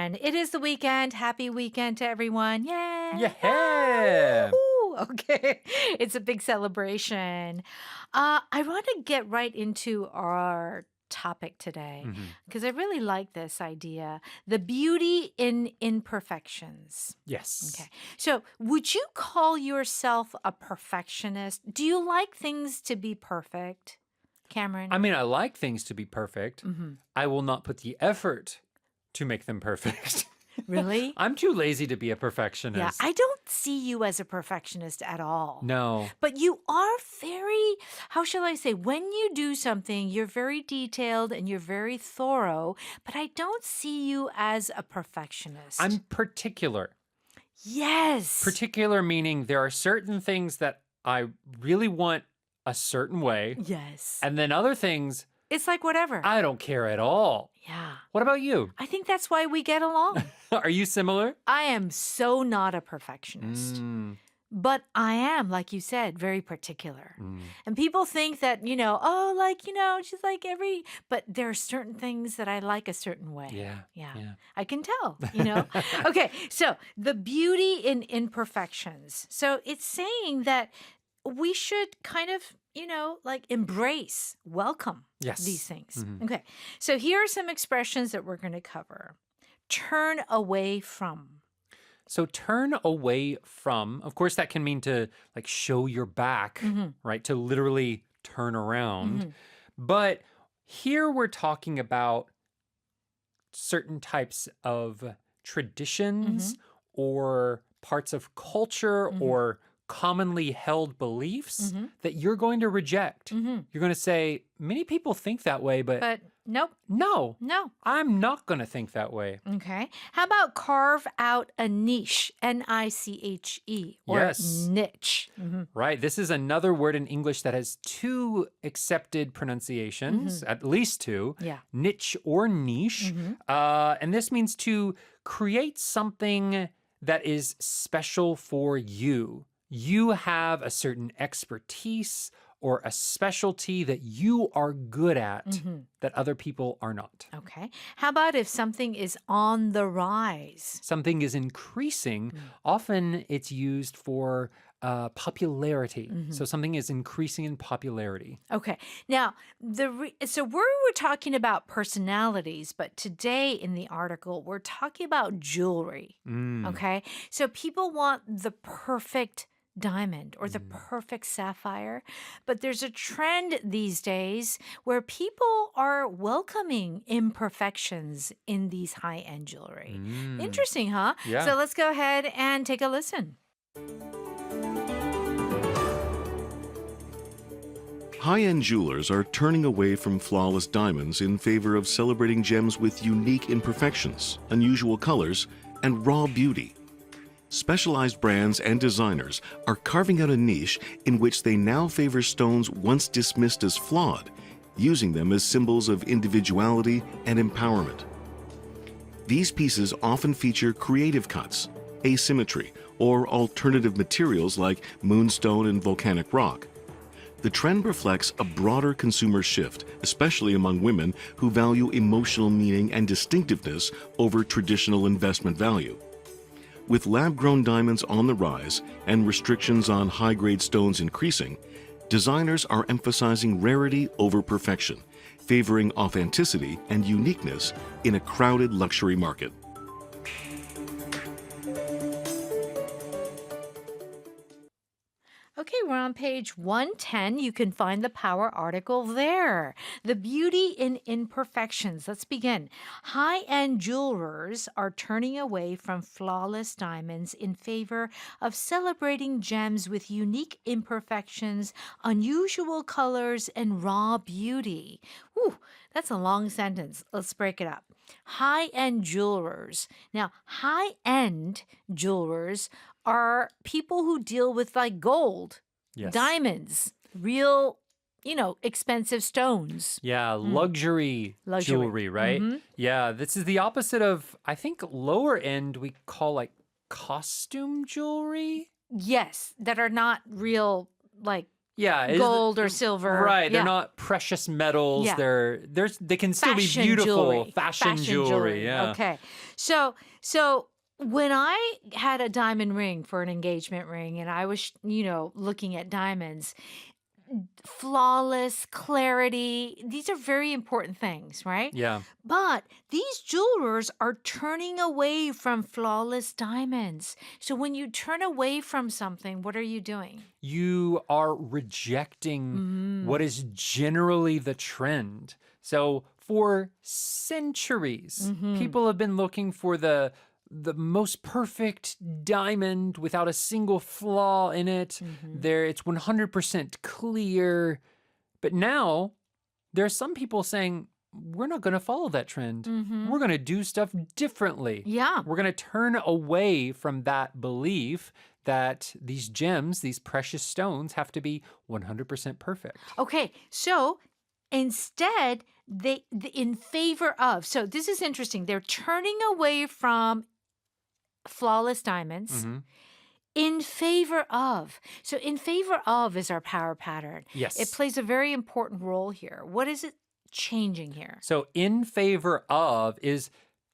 And it is the weekend. Happy weekend to everyone. Yay. Yeah. Woohoo. Okay. It's a big celebration. I want to get right into our topic today hmm because I really like this idea, the beauty in imperfections. Okay. Yes. So, would you call yourself a perfectionist? Do you like things to be perfect, I Cameron? mean, I like things to be perfect. Hmm. I will not put the effort to make them perfect. Really? I'm too lazy to be a Yeah, perfectionist. I don't see you as a perfectionist at all. No. But you are very, how shall I say, when you do something, you're very detailed and you're very thorough, but I don't see you as a I'm perfectionist. particular. Yes. Particular meaning there are certain things that I really want a certain way, Yes. and then other things It's like whatever. I don't care at all. Yeah. What about you? I think that's why we get along. Are you similar? I am so not a perfectionist. Mm, But I am, like you said, very particular. mm. And people think that, oh, like, she's like but there are certain things that I like a certain way. Yeah. Yeah, Yeah. I can tell. Okay, so the beauty in imperfections. So it's saying that we should kind of, like embrace, welcome these Yes. things. Mhm. Okay, so here are some expressions that we're going to cover. Turn away from. So turn away from, of course, that can mean to like show your back, Hmm. right? To literally turn around. Hmm. But here we're talking about certain types of Hmm. traditions or parts of culture Hmm. or commonly held beliefs Hmm. that you're going to reject. Hmm. You're going to say, many people think that way, but But nope, no, no. I'm not going to think that way. Okay. How about carve out a niche, Niche, or Yes. niche? Hmm. Right. This is another word in English that has two accepted Hmm. pronunciations, at least two, Yeah. niche or niche. Hmm. And this means to create something that is special for you. You have a certain expertise or a specialty that you are good at Hmm. that other people are not. Okay. How about if something is on the rise? Something is increasing, often it's used for popularity. Mm-hmm. So something is increasing in popularity. Okay. Now, so we were talking about personalities, but today in the article, we're talking about jewelry. Mm, Okay. So people want the perfect diamond or the mm, perfect sapphire, but there's a trend these days where people are welcoming imperfections in these high-end jewelry. mm. Interesting, huh? Yeah. So let's go ahead and take a listen. High-end jewelers are turning away from flawless diamonds in favor of celebrating gems with unique imperfections, unusual colors, and raw beauty. Specialized brands and designers are carving out a niche in which they now favor stones once dismissed as flawed, using them as symbols of individuality and empowerment. These pieces often feature creative cuts, asymmetry, or alternative materials like moonstone and volcanic rock. The trend reflects a broader consumer shift, especially among women who value emotional meaning and distinctiveness over traditional investment value. With lab-grown diamonds on the rise and restrictions on high-grade stones increasing, designers are emphasizing rarity over perfection, favoring authenticity and uniqueness in a crowded luxury market. Okay, we're on page 110. You can find the Power article there. The beauty in imperfections. Let's begin. High end jewelers are turning away from flawless diamonds in favor of celebrating gems with unique imperfections, unusual colors, and raw beauty. Whew, that's a long sentence. Let's break it up. High end jewelers. Now, high end jewelers are people who deal with like gold, Yes. diamonds, real, expensive stones, Yeah. Mm, Luxury luxury. jewelry, right? Hmm. Yeah. This is the opposite of, I think, lower end we call like costume jewelry. Yes, that are not real, like Yeah, gold or silver. right. They're Yeah. not precious metals. Yeah. They can still be Fashion beautiful. jewelry. Fashion jewelry. Yeah. Okay. So when I had a diamond ring for an engagement ring and I was, looking at diamonds, flawless clarity, these are very important things, right? Yeah. But these jewelers are turning away from flawless diamonds. So when you turn away from something, what are you doing? You are rejecting Mm. what is generally the trend. So for centuries, Mhm. people have been looking for the most perfect diamond without a single flaw in it. Mhm. It's 100% clear. But now there are some people saying, we're not going to follow that trend. Mhm. We're going to do stuff differently. Yeah. We're going to turn away from that belief that these gems, these precious stones, have to be 100% perfect. Okay. So instead, in favor of, so this is interesting. They're turning away from flawless diamonds Mhm. in favor of. So in favor of is our power pattern. Yes. It plays a very important role here. What is it changing here? So, in favor of is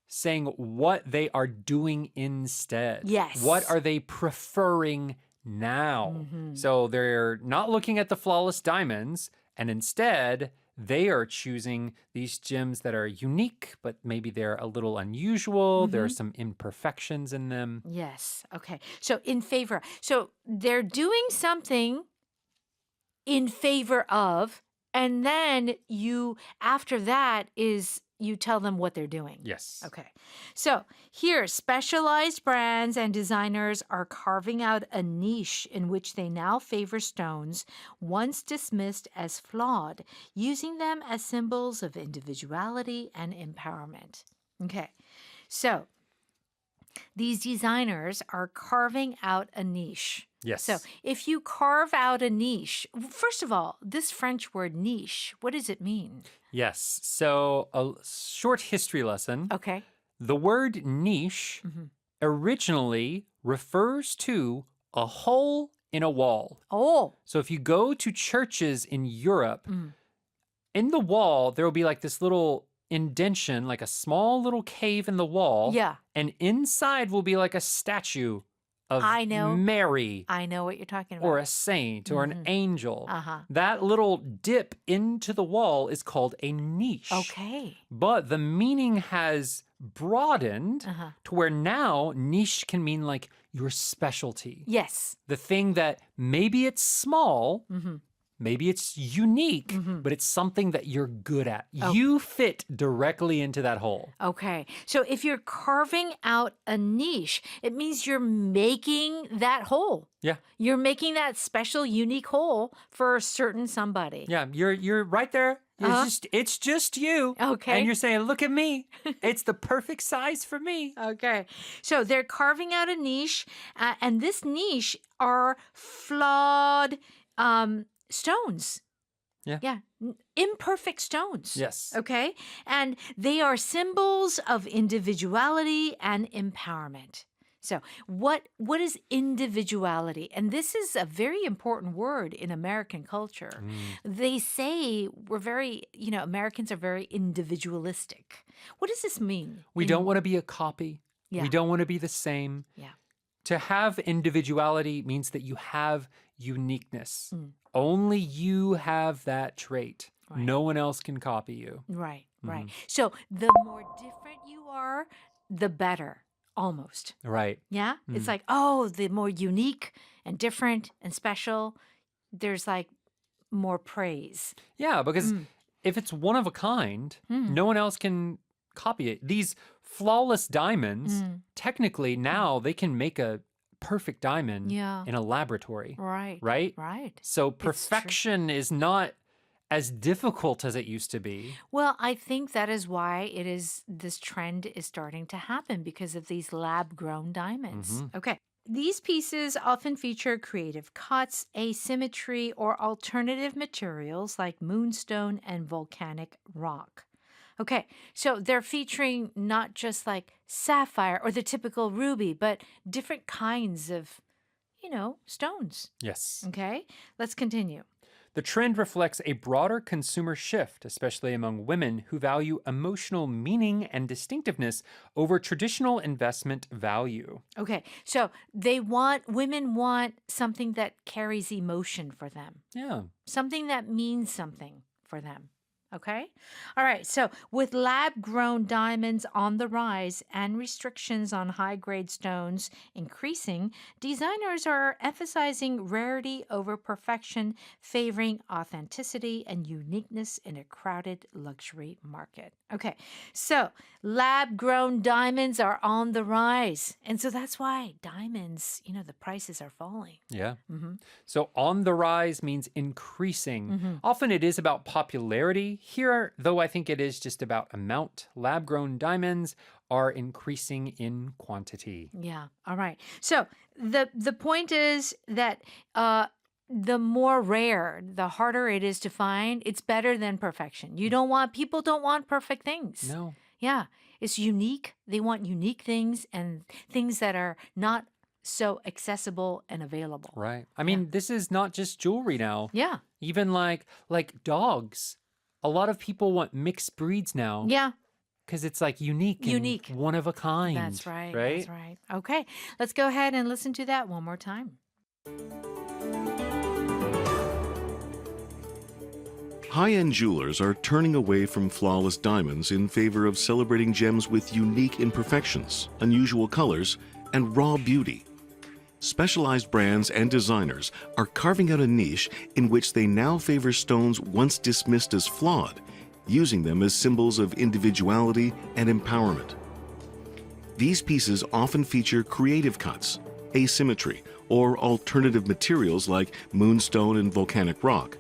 saying what they are doing instead. Yes. What are they preferring now? Mhm. So, they're not looking at the flawless diamonds, and instead, they are choosing these gems that are unique, but maybe they're a little unusual. There are some imperfections in them. Yes. Okay. So in favor. So they're doing something in favor of, and then after that you tell them what they're doing. Yes. Okay. So here, specialized brands and designers are carving out a niche in which they now favor stones once dismissed as flawed, using them as symbols of individuality and empowerment. Okay. So these designers are carving out a niche. Yes. So if you carve out a niche, first of all, this French word niche, what does it mean? Yes. So, a short history lesson. Okay. The word niche Mhm. originally refers to a hole in a wall. Oh. So if you go to churches in Europe, Mm. in the wall, there will be like this little indention, like a small little cave in the wall. Yeah. And inside will be like a statue of I know. Mary I know what you're talking about. or a saint or an Mhm. angel. Uh-huh. That little dip into the wall is called a niche. Okay. But the meaning has broadened Uh-huh. to where now niche can mean like your specialty. Yes. The thing that maybe it's small, Mm-hmm. maybe it's unique, Mhm. but it's something that you're good at. Oh. You fit directly into that hole. Okay. So if you're carving out a niche, it means you're making that hole. Yeah. You're making that special, unique hole for a certain somebody. Yeah, you're right there. Uh-huh. It's just you. Okay. And you're saying, "Look at me. It's the perfect size for me." Okay. So they're carving out a niche, and this niche are flawed stones. Yeah. Yeah. Imperfect stones. Yes. Okay. And they are symbols of individuality and empowerment. So what is individuality? And this is a very important word in American culture. They say Americans are very individualistic. What does this mean? We don't want to be a copy. Yeah. We don't want to be the same. Yeah. To have individuality means that you have uniqueness. Mm. Only you have that trait. Right. No one else can copy you. Right, right. Mm-hmm. So the more different you are, the better, almost. Right. Yeah? Mm. It's like, oh, the more unique and different and special, there's like more praise. Yeah, because Mm. if it's one of a kind, Mm. no one else can copy it. These flawless diamonds, Mm. technically now they can make a perfect diamond Yeah. in a laboratory, Right. right? Right. So true. perfection is not as difficult as it used to be. Well, I think that is why this trend is starting to happen because of these lab grown diamonds. Mhm. Okay. These pieces often feature creative cuts, asymmetry, or alternative materials like moonstone and volcanic rock. Okay, so they're featuring not just like sapphire or the typical ruby, but different kinds of, stones. Yes. Okay, let's continue. The trend reflects a broader consumer shift, especially among women who value emotional meaning and distinctiveness over traditional investment value. Okay, so women want something that carries emotion for them, Yeah. something that means something for them. Okay? All right. So, with lab grown diamonds on the rise and restrictions on high grade stones increasing, designers are emphasizing rarity over perfection, favoring authenticity and uniqueness in a crowded luxury market. Okay. So, lab grown diamonds are on the rise. And so that's why diamonds, the prices are falling. Yeah. Mm-hmm. So on the rise means increasing. Mm-hmm. Often it is about popularity. Here, though, I think it is just about amount. Lab grown diamonds are increasing in quantity. Yeah. All right. So the point is that the more rare, the harder it is to find. It's better than perfection. People don't want perfect things. No. Yeah. It's unique. They want unique things and things that are not so accessible and available. Right. I mean, this is not just jewelry now. Yeah. Even like dogs. A lot of people want mixed breeds now Yeah. because it's like unique Unique. and one of a kind. That's right. Right? That's right. Okay. Let's go ahead and listen to that one more time. High-end jewelers are turning away from flawless diamonds in favor of celebrating gems with unique imperfections, unusual colors, and raw beauty. Specialized brands and designers are carving out a niche in which they now favor stones once dismissed as flawed, using them as symbols of individuality and empowerment. These pieces often feature creative cuts, asymmetry, or alternative materials like moonstone and volcanic rock.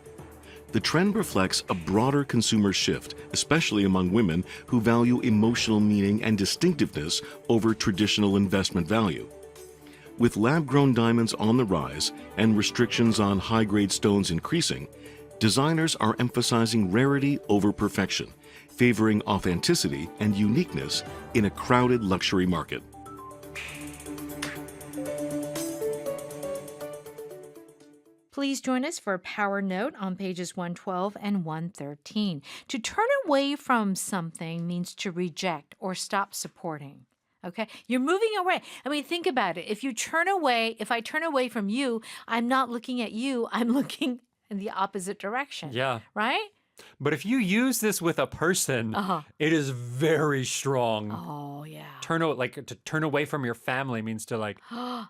The trend reflects a broader consumer shift, especially among women who value emotional meaning and distinctiveness over traditional investment value. With lab-grown diamonds on the rise and restrictions on high-grade stones increasing, designers are emphasizing rarity over perfection, favoring authenticity and uniqueness in a crowded luxury market. Please join us for a power note on pages 112 and 113. To turn away from something means to reject or stop supporting. Okay? You're moving away. I mean, think about it. If I turn away from you, I'm not looking at you, I'm looking in the opposite direction. Yeah. Right? But if you use this with a person, it is very strong. Oh, yeah. To turn away from your family means to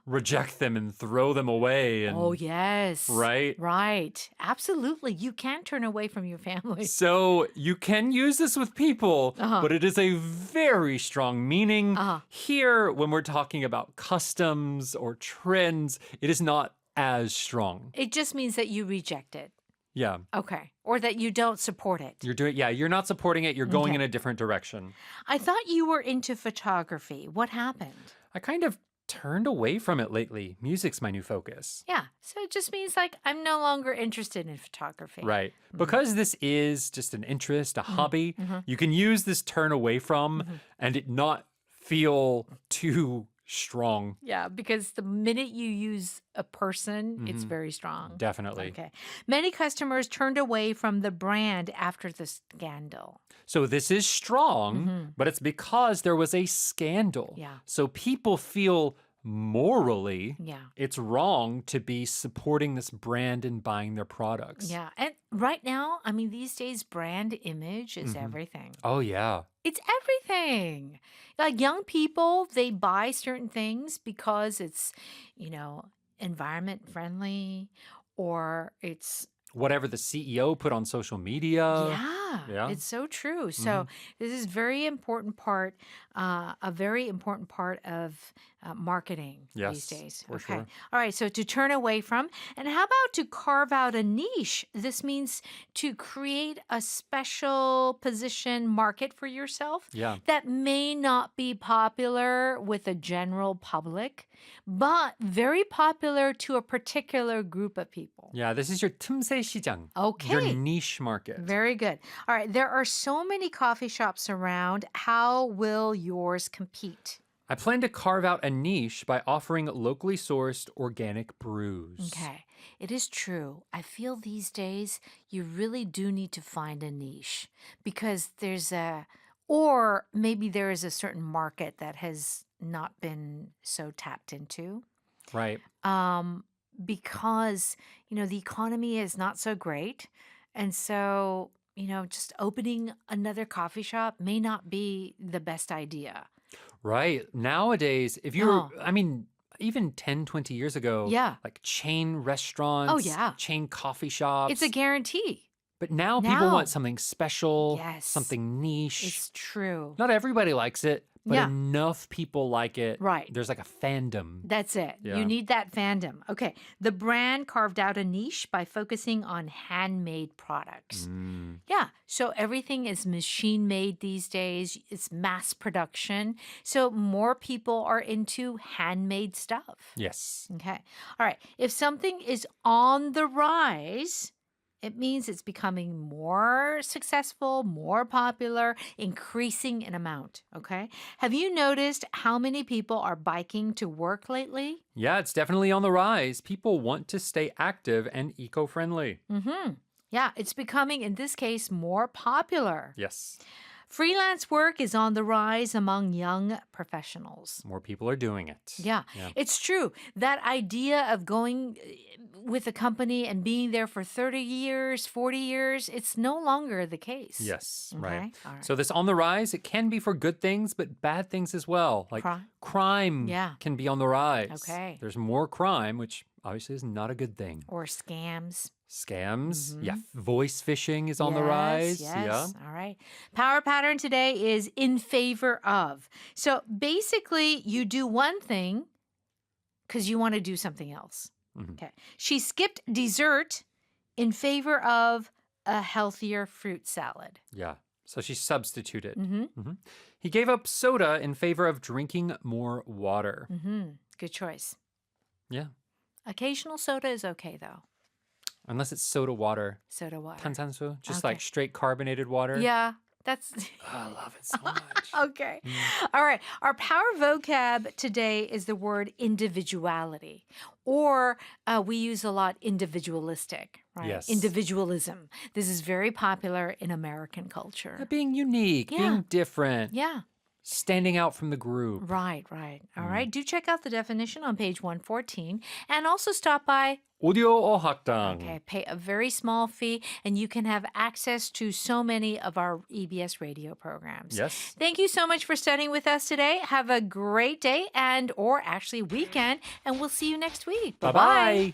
reject them and throw them away. And, Oh, yes. Right? Right. Absolutely. You can turn away from your family. So you can use this with people, but it is a very strong meaning. Here, when we're talking about customs or trends, it is not as strong. It just means that you reject it. Yeah. Okay. Or that you don't support it. You're not supporting it. You're going Okay. in a different direction. I thought you were into photography. What happened? I kind of turned away from it lately. Music's my new focus. Yeah. So it just means I'm no longer interested in photography. Right. Because this is just an interest, a hobby, you can use this turn away from and it not feel too strong. Yeah, because the minute you use a person, it's very strong. Definitely. Okay. Many customers turned away from the brand after the scandal. So this is strong, but it's because there was a scandal. Yeah. So people feel morally Yeah. it's wrong to be supporting this brand and buying their products. Yeah. And right now, I mean, these days, brand image is everything. Oh, yeah. It's everything. Like young people, they buy certain things because it's, environment friendly or it's Whatever the CEO put on social media. Yeah. it's so true. So this is a very important part of marketing these Yes, days. for Okay. sure. All right. So to turn away from, and how about to carve out a niche? This means to create a special position market for yourself Yeah. that may not be popular with the general public, but very popular to a particular group of people. Yeah, this is your 틈새 시장. Your Okay. niche market. Very good. All right. There are so many coffee shops around. How will yours compete? I plan to carve out a niche by offering locally sourced organic brews. Okay, it is true. I feel these days you really do need to find a niche because or maybe there is a certain market that has not been so tapped into. Right. Um, because, the economy is not so great. And so, just opening another coffee shop may not be the best idea. Right. Nowadays, if you're, Oh, I mean, even 10, 20 years ago, yeah. like chain Oh, restaurants, yeah. chain coffee It's a shops. guarantee. But now people Now, want something special, yes, something niche. it's true. Not everybody likes it, but Yeah, enough people like it. right. There's like a fandom. That's it. You Yeah. need that fandom. Okay. The brand carved out a niche by focusing on handmade products. Mm, Yeah. So everything is machine made these days, it's mass production. So more people are into handmade stuff. yes. Okay. All right. If something is on the rise, it means it's becoming more successful, more popular, increasing in amount. Okay. Have you noticed how many people are biking to work lately? Yeah, it's definitely on the rise. People want to stay active and eco friendly. Mm-hmm. Yeah, it's becoming, in this case, more popular. Yes. Freelance work is on the rise among young professionals. More people are doing it. Yeah, Yeah. it's true. That idea of going with a company and being there for 30 years, 40 years, it's no longer the case. Yes, Okay. right. All right. So this on the rise, it can be for good things, but bad things as well. Like crime Yeah. can be on the rise. Okay. There's more crime, which obviously is not a good thing. Or scams. Scams. Yeah. Voice phishing is on the rise. Yes. Yeah. All right. Power pattern today is in favor of. So basically, you do one thing because you want to do something else. Mhm. Okay. She skipped dessert in favor of a healthier fruit salad. Yeah. So she substituted. Mm-hmm. He gave up soda in favor of drinking more water. Mm-hmm. Good choice. Yeah. Occasional soda is okay, though. Unless it's soda water. Soda water. Tansansu. Just Okay. like straight carbonated water. Yeah, that's Oh, I love it so much. okay. All right. Our power vocab today is the word individuality, or we use a lot individualistic, right? Yes. Individualism. This is very popular in American Yeah, culture. being unique, Yeah. being different, Yeah. standing out from the group. Right, right. All right. Do check out the definition on page 114 and also stop by. Audio o hakdang. Okay, pay a very small fee and you can have access to so many of our EBS radio programs. Yes. Thank you so much for studying with us today. Have a great day or actually weekend, and we'll see you next week. Bye-bye.